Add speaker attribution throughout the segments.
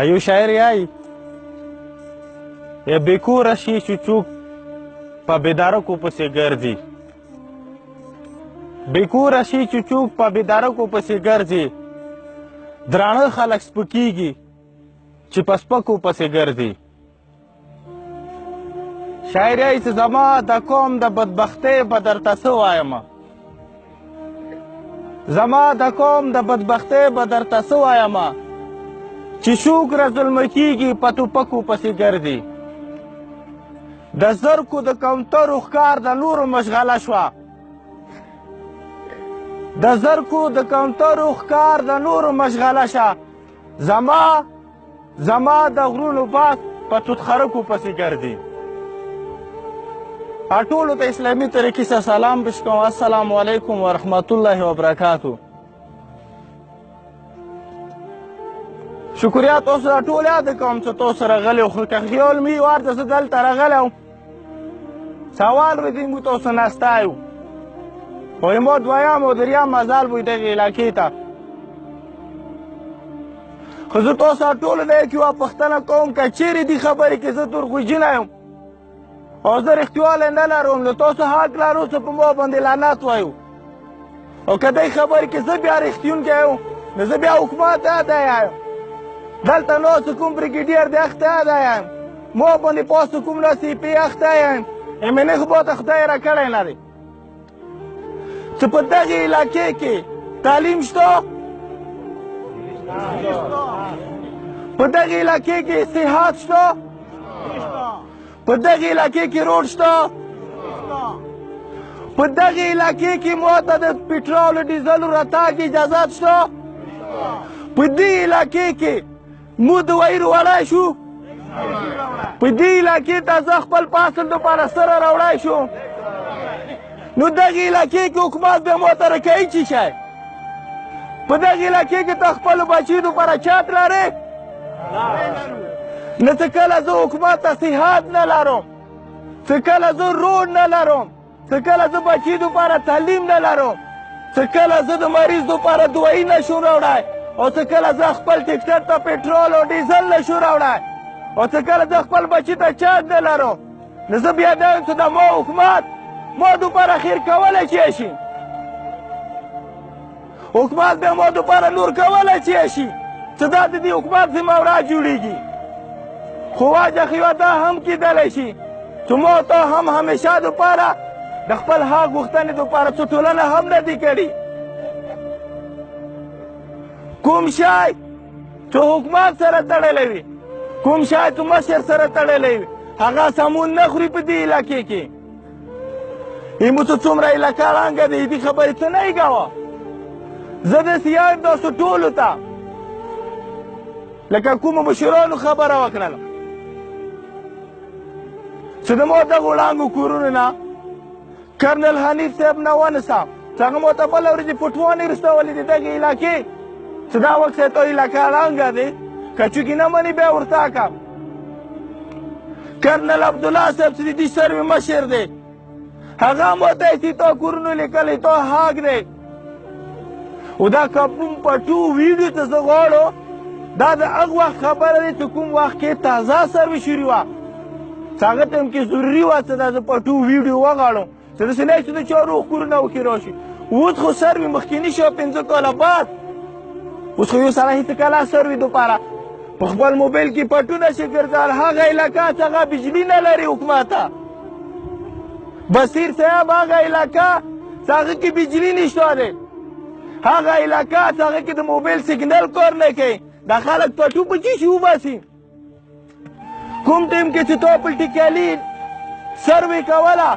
Speaker 1: ایو شاعر یای یا بیکوره شي چې څوک په بېدارکو پسې ګرځي بیکوره شي چې څوک په بېدارکو پسې ګرځي درانه خلک سپکېږي چې په سپکو پسې ګرځي شاعر یای چې زما د قوم د بدبختۍ به درته څه وایمه زما د قوم د بدبختۍ به درته څه وایمه چې شوکره ظلمه کېږي په ټوپکو پسې ګرځي د زرکو د کوترو ښکار د نورو مشغله شوه د زرکو د کوترو ښکار د نورو مشغله شه زما د غرونو باد په توتخرکو پسې ګرځي ټولو ته اسلامي طریقې سره سلام پیش کوم السلام علیکم ورحمت الله وبرکاتو شکریا تاسو سره ټول یاد کوم چې تاسو سره غلی خو که خیال مې ورته زه دلته راغلی وم سوال وکړي موږ تاسو ناسته یو وایي ما دویم او دریم مزل وي دغې علاقې ته خو زه تاسو سره ټولو نه کې یوه پوښتنه کوم که چیرې دې خبرې کې زه تورغوجینه یم او زه رښتیوالی نه لرم نو تاسو حق لرو چې په ما باندې لعنت وایو او که دې خبرې کې زه بیا رښتیونکی یم نو زه بیا حکومت ته یم دلته ناست کوم بریګیډیر د اخته یم ما باندې پاس کوم ناست پی اخته یم امنه خو باته خدای را کړی نه دی چې په دغې علاقې کې تعلیم شته په دغې علاقې کې صحت شته په دغې علاقې کې روډ شته په دغې علاقې کې ماته د پټرول ډیزل راتګ اجازت شته په دې علاقې کې مو دوایي وړی شو په دې علاقې ته زه خپل فصل دپاره سره راوړی شو نو دغې علاقې کې حکومت بیا ماته راکوي چې شی په دغې علاقې کې ته خپلو بچیو دپاره چت لرې نه څه کله زه حکومت ته صحت نه لرم څه کله زه روډ نه لرم څه کله زه بچي دپاره تعلیم نه لرم څه کله زه د مریض دپاره دوایي نه شم راوړی او څه کله زه خپل ټکټر ته پټرول او ډیزل نه شو راوړی او څه کله زه خپل بچي ته چت نه لرم نو زه بیا دا یم چې د ما حکومت ما دپاره خیر کولی چې شي حکومت بیا ما دپاره نور کولی چې شي چې دا د دې حکومت ذمهوار جوړېږي خو واجه خو یوه دا هم کیدلی شي چې ما ته هم همیشه دپاره د خپل حق غوښتنې دپاره څه ټولنه هم نه دي کړي کوم شی چې حکومت سره تړلی وي کوم شی چې مشر سره تړلی وي هغه سمون نه خوري په دې علاقې کې ایمو چې څومره علاقه ړنګه دی دې خبرې څه نه یې کوه زه داسې یم تاسو ټولو ته لکه کومو مشرانو خبره وکړله چې د ما دغو ړنګو کورونو نه کرنل حنیف صاحب نه ونیسم چې هغه ما ته بله ورځې پټوانې رسولې دي دغې علاقې چې دا وخت تا علاقه ړنګه دی که چوکې نه منې بیا ورته کړم کرنل عبدالله صاحب چې د دې سروې مشر دی هغه ما ته چې تا کورونو لیکلی تا حق دی او دا کوم پټو ویډیو ته زه غواړو دا د هغه وخت خبره دی چې کوم وخت کې تازه سروې شروع وه چې هغه ټایم کې ضروري وه چې دا زه پټو ویډیو وغواړم چې داسې نه چې د چا روغ کورونه وکې راشي اوس خو سروې مخکیني شوه 5 کاله بعد اوس خو یو سړی هېڅ کله سروې دپاره په خپل موبایل کې پټونه شي ګرځول هغه علاقه چې هغه بجلي نه لري حکومت ته بصیر صاحب هغه علاقه چې هغه کې بجلي نشته دی هغه علاقه چې هغه کې د موبایل سیګنل کار نه کوي دا خلک پټو په چی شي وباسي کوم ټایم کې چې تا پلټیکالي سروې کوله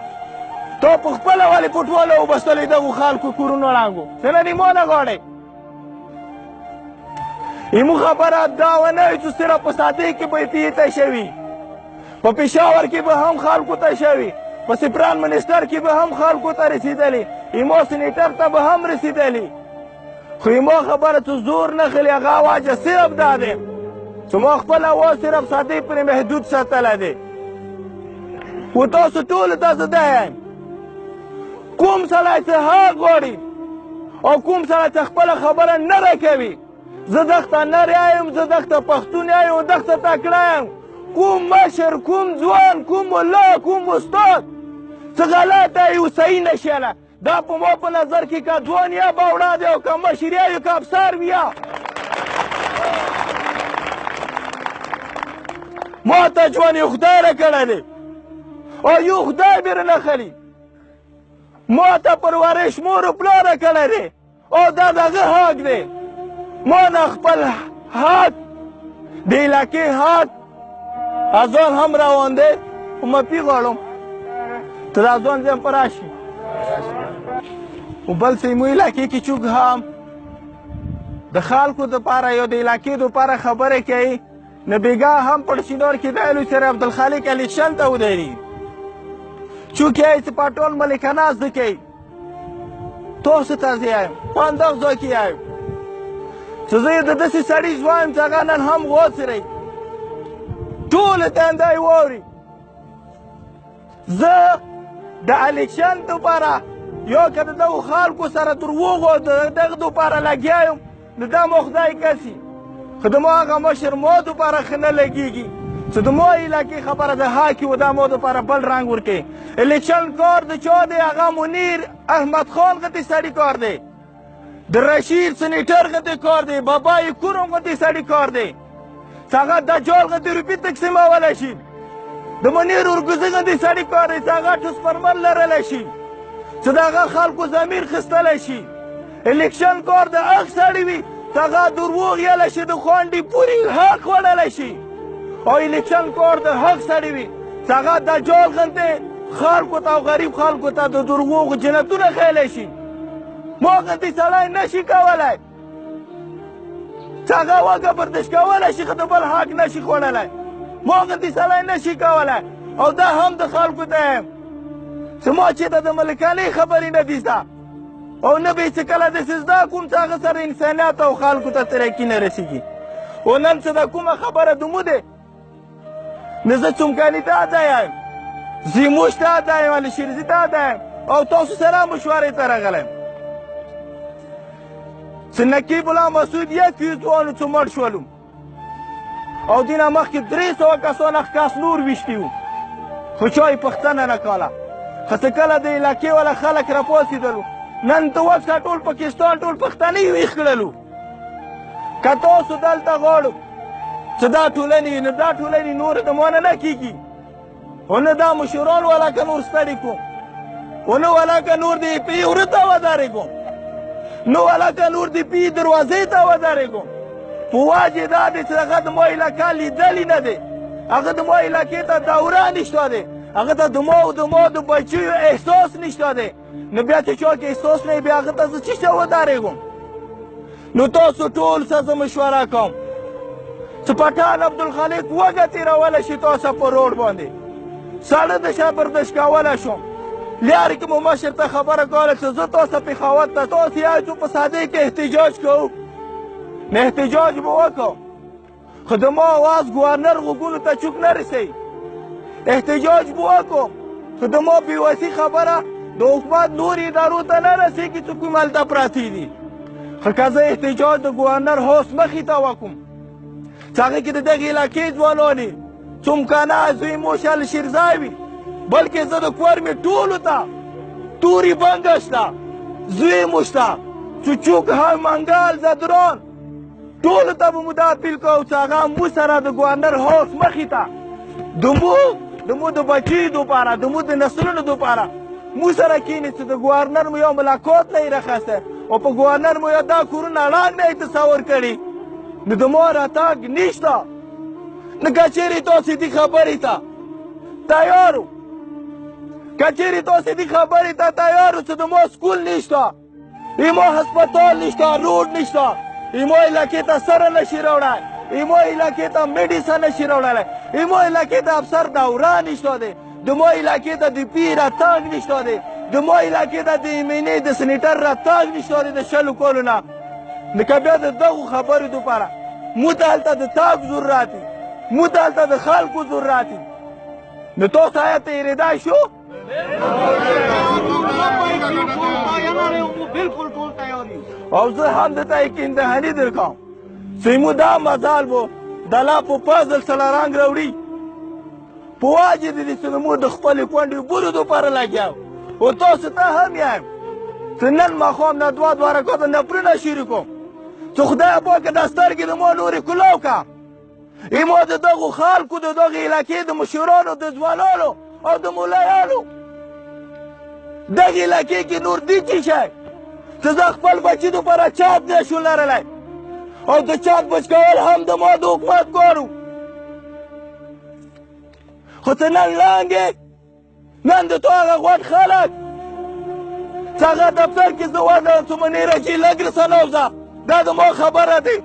Speaker 1: تا په خپله ولې پټواله وبستلی دغو خلکو کورونو ړنګو څه نه دي ما نه غواړئ ایمو خبره دا ونه وي چې صرف په سادې کې به ته شوي په پېښور کې به هم خلکو ته شوي په سپران منسټر کې به هم خلکو ته رسېدلي ایمو سینیټر ته به هم رسېدلي خو ایمو خبره چې زور نه خلي هغه واجه صرف دا دی چې ما خپل اواز صرف سادې پرې محدود ساتلی دی خو تاسو ټولو ته زه دا یم کوم سړی چې حق غواړي او کوم سړی چې خپله خبره نه راکوي زه دغته نر یم، زه دغته پښتون یم، دغته تکړه یم. کوم مشر، کوم ځوان، کوم ملا، کوم استاد څه غلطه یو صحیح نشیله. دا په ما په نظر کې که ځوان یا باوړه دی او که مشر یا که افسر وي یا ما ته ژوند یو خدای راکړی دی او یو خدای بې رانه خلي. ما ته پرورش مور و پلار راکړی دی او دا د هغه حق دی. ما نه خپل حق د علاقې حق اذان هم روان دی خو معافي غواړم ته د اذان ځای په راشي. خو بل څه زموږ علاقې کې چوک هم د خلکو دپاره یا د علاقې دپاره خبرې کوي. نه بیګا هم پړشینور کې دی لوی سره عبدالخالق الیکشن ته ودرېږي چونکې یې چې په ټول ملکانه زده کوي. تاسو ته زه یم په همدغه ځای کې یم چې زه یې د داسې سړي ځوان چې هغه نن هم غوڅرئ ټولې دنده یې واوري. زه د الیکشن دپاره یا که د دغو خلکو سره دروغو د دغه دپاره لګیا یم نو دا مو خدای کسي. خو د ما هغه مشر ما دپاره ښه نه لګېږي چې د ما علاقې خبره د حق و دا ما دپاره بل رنګ ورکوي. الیکشن کار د چا دی؟ هغه منیر احمد خان غتې سړي کار دی، د رشید سنیټر غتې کار دی، بابای کورم غتې سړي کار دی چې هغه دجال غتې روپۍ تقسیمولی شي. د منیر ورګوزي غتې سړي کار دی چې هغه ټوسپرمن لرلی شي چې د هغه خلکو ضمیر خیستلی شي. الیکشن کار د هغه سړي وي چې هغه دروغ یلی شي، د خوانډې پورې حق خوړلی شي. او الیکشن کار د هغه سړي وي چې هغه دجال غوندې خلکو ته او غریب خلکو ته د دروغو جنتونه ښیلی شي. ما غوندې سړی نشي کولی چې هغه وږه برداشت کولی شي خو د بل حق نشي خوړلی. ما غوندې سړی نشي کولی او دا هم د خلکو ته یم چې ما چې ته د ملکانې خبرې نه دي زده او نه به یې چې کله داسې زده کوم چې هغه سره انسانیت او خلکو ته ترقي نه رسېږي. او نن چې د کومه خبره دمو دی نه زه څمکني ته ده یم، زیموش ته ده یم، علیشیرزي ته ده یم او تاسو سره مشورې ته راغلی یم چې نقیب الله مسعود یک ځوانو چې مړ شولو او دې نه مخکې 300 کسان کس نور ویشتي وو خو چا یې پوښتنه نه کوله. خو چې کله د علاقې والا خلک راپاڅېدلو نن ته وڅښه ټول پاکستان ټول پښتانه یې ویښ کړلو. که تاسو دلته غواړو چې دا ټولنې نه دا ټولنې نور د ما نه کېږي او نه دا مشران ولکه نور ستړي کوم او نه ولکه نور د پی وره ته ودرېږم نه ولکه نور د پی دروازې ته ودرېږم. په وجې دا دی چې هغه د ما علاقه لیدلې نه دی، هغه د ما علاقې ته دوره نشته دی، هغه ته د ما د بچیو احساس نشته دی. نو بیا چې چا کې احساس نه وي بیا هغه ته زه څه ودرېږم. نو تاسو ټول څه زه مشوره کوم چې پټان عبدالخالق وږه تېرولی شي تاسو په روډ باندې ساړه د شا برداشت کولی شم. لارې کې مو مشر ته خبره کوله چې زه تاسو پېښور ته تاسو یو څو په سادې کې احتجاج کوو نه احتجاج به وکړو خو د ما اواز ګورنر غوږونو ته چوک نه رسوي. احتجاج به وکړو خو د ما بېوسي خبره د حکومت نور ادارو ته نه رسېږي چې کوم هلته پراته دي. خو که زه احتجاج د ګورنر هوس مخې ته وکړم چې هغې کې د دغې علاقې ځوانانې څمکنه زویموش الشیرزای وي بلکې زه د کور مې ټولو ته تورې بنګه شته زویموش ته چوچوک هم منګل زدران ټولو ته به مو دا اپیل کوو چې هغه مو سره د ګورنر هوس مخې ته د مو د بچیو دپاره د مو د نسلونو دپاره مو سره کښېني چې د ګورنر مو یو ملاقات نه یې راخستی او په ګورنر مو یا دا کورونه ړنګ نه یې تصور کړي نو د ما راتګ نشته. نو که چېرې تاسې دې خبرې ته تیار وو که چېرې تاسې دې خبرې ته تیار وو چې د ما سکول نشته، ایما هسپتال نشته، روډ نشته، ایما علاقې ته سره نشي راوړی، ایما علاقې ته میډیسن نشي راوړلی، ایما علاقې ته افسر دوره نشته دی، د ما علاقې ته د پي راتګ نشته دی، د ما علاقې ته د ایمنې د سنیټر راتګ نشته دی د 20 کالو نه. نو که بیا د دغو خبرو دپاره مو ته هلته د تاک ضرورت وي، مو ته هلته د خلکو ضرورت وي نو تاسو آیا تېرېدای شو؟ او زه هم درته یقین دهني درکوم سیمو دا مزال بو د لا په فضل سره رنګ راوړي په واجب دي چې زموږ د خپلې کونډې بورو دپاره لګیا او تاسو ته هم یم چې نن ماښام نه دوه رکعته نفلونه شروع کوم چې خدای پاکه دا سترګې د ما نورې کلاو کړه ایما د دغو خلکو د دغې علاقې د مشرانو د ځوانانو او د ملایانو دغې علاقې کې نور دي څه شی چې زه خپل بچي دپاره چات نه شو لرلی او د چات بچ کول هم د ما د حکومت کار و خو ته نن لاندې نن د تو هغه غوټ خلک چې هغه دفتر کې زه ورغلم چې منیره چې لږ رسنوځه دا د ما خبره دی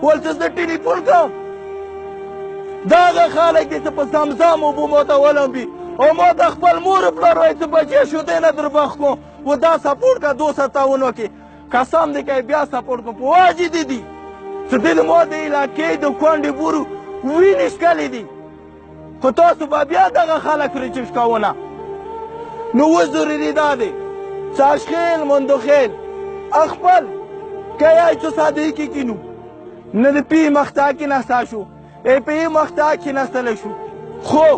Speaker 1: ول چې زه ټلیفون کوم دا هغه خلک دي چې په زمزم اوبو ماته ولمبي او ما د خپل مور پلار وایي چې بچې شودې نه در بخ کوم و دا سپورټ کا 257 وکړي قسم دی که بیا سپورټ کوم په واجب دي چې دوی د ما د علاقې د کونډې بورو وینې ښکلې دي خو تاسو به بیا دغه خلک رجش کوونه نو اوس ضروري دا دی چې اشخیل مندوخیل خپل که یای چې صادقي کې کینو نه د پی مخته کې نستا شو ای پی مخته کې نستلی شو خو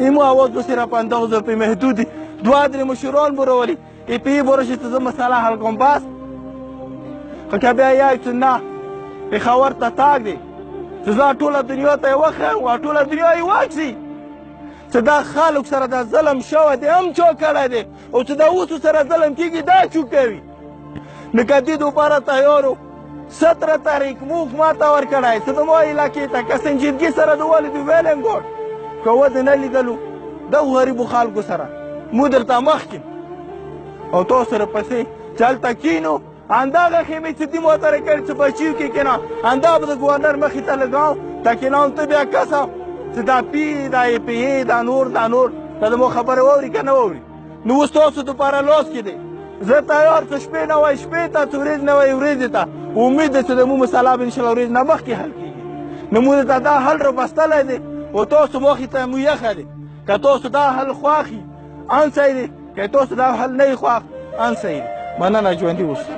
Speaker 1: ایمو آواز به صرف 50 روپۍ محدود دي دوه درې مشران برولي ای پی بره شي چې زه مسله حل کوم بس خو که بیا یای چې نه پېښور ته تاک دی چې زه ټوله دنیا ته یې وښیم او ټوله دنیا یې واکسي چې دا خلک سره دا ظلم شوی دی هم چا کړی دی او چې دا اوس سره ظلم کېږي دا څوک کوي نو که دې دپاره تیار و 17 تاریخ موږ ما ته ورکړی چې زما علاقې ته که سنجیدګي سره د والد ویلنګوټ که ودې نه لیدلو دغو غریبو خلکو سره موږ درته مخکې او تاسو سره پسې چې هلته کینو همدغه خیمې چې دې ما ته راکړې چې بچیو کې کېنه همدا به د ګورنر مخې ته لګاو ته کېناوم ته بیا کسه چې دا پي دا ای پی ای دا نور دا د ما خبره واوري که نه واوري نو اوس تاسو دپاره لاس کې دی زه تیار څه شپې نه وای شپې ته څه ورځ نه وای ورځې ته امید دی چې د مو مسله به انشاءالله ورځ نه مخکې حل کېږي نو موږ ته دا حل رابستلی دی او تاسو مخې ته مو یخه دی که تاسو دا حل خوښي ان صحیح دی که تاسو دا حل نه یې خوښ ان صحیح دی مننه ژوندي اوسئ